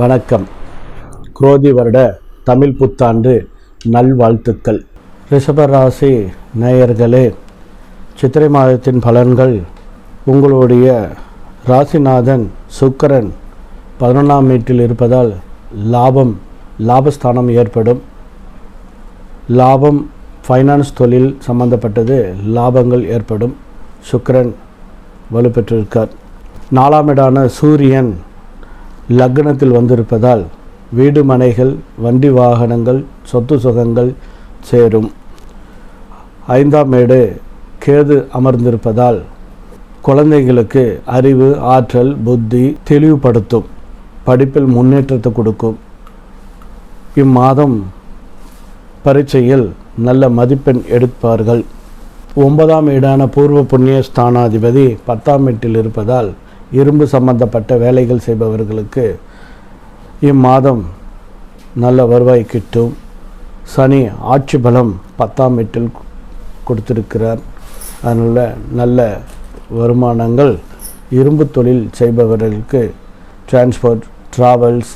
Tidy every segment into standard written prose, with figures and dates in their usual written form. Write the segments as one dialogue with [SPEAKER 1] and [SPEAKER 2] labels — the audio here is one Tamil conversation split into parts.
[SPEAKER 1] வணக்கம். குரோதி வருட தமிழ் புத்தாண்டு நல்வாழ்த்துக்கள். ரிஷபராசி நேயர்களே, சித்திரை மாதத்தின் பலன்கள். உங்களுடைய ராசிநாதன் சுக்கிரன் 11ஆம் வீட்டில் இருப்பதால் லாபஸ்தானம் ஏற்படும். லாபம், ஃபைனான்ஸ், தொழில் சம்பந்தப்பட்டது லாபங்கள் ஏற்படும். சுக்கிரன் வலுப்பெற்றிருக்கார். 4ஆம் இடான சூரியன் லக்னத்தில் வந்திருப்பதால் வீடு, மனைகள், வண்டி, வாகனங்கள், சொத்து சுகங்கள் சேரும். 5ஆம் வீடு கேது அமர்ந்திருப்பதால் குழந்தைகளுக்கு அறிவு, ஆற்றல், புத்தி தெளிவுபடுத்தும். படிப்பில் முன்னேற்றத்தை கொடுக்கும். இம்மாதம் பரீட்சையில் நல்ல மதிப்பெண் எடுப்பார்கள். 9ஆம் வீடான பூர்வ புண்ணிய ஸ்தானாதிபதி 10ஆம் வீட்டில் இருப்பதால் இரும்பு சம்பந்தப்பட்ட வேலைகள் செய்பவர்களுக்கு இம்மாதம் நல்ல வருவாய் கிட்டும். சனி ஆட்சி பலம் 10ஆம் வீட்டில் கொடுத்திருக்கிறார். அதனால் நல்ல வருமானங்கள். இரும்பு தொழில் செய்பவர்களுக்கு டிரான்ஸ்போர்ட், ட்ராவல்ஸ்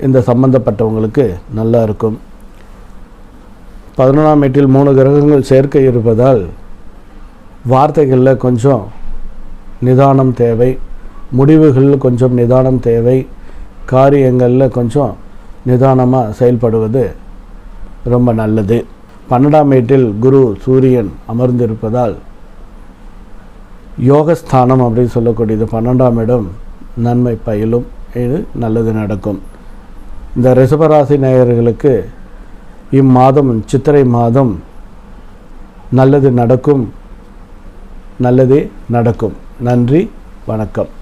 [SPEAKER 1] இந்த சம்பந்தப்பட்டவங்களுக்கு நல்லா இருக்கும். 11ஆம் வீட்டில் 3 கிரகங்கள் சேர்க்கை இருப்பதால் வார்த்தைகளில் கொஞ்சம் நிதானம் தேவை. முடிவுகளில் கொஞ்சம் நிதானம் தேவை. காரியங்களில் கொஞ்சம் நிதானமாக செயல்படுவது ரொம்ப நல்லது. 12ஆம் வீட்டில் குரு, சூரியன் அமர்ந்திருப்பதால் யோகஸ்தானம் அப்படின்னு சொல்லக்கூடியது 12ஆம் இடம் நன்மை பயிலும். இது நல்லது நடக்கும். இந்த ரிஷபராசி நேயர்களுக்கு இம்மாதம், சித்திரை மாதம் நல்லது நடக்கும். நல்லதே நடக்கும். நன்றி, வணக்கம்.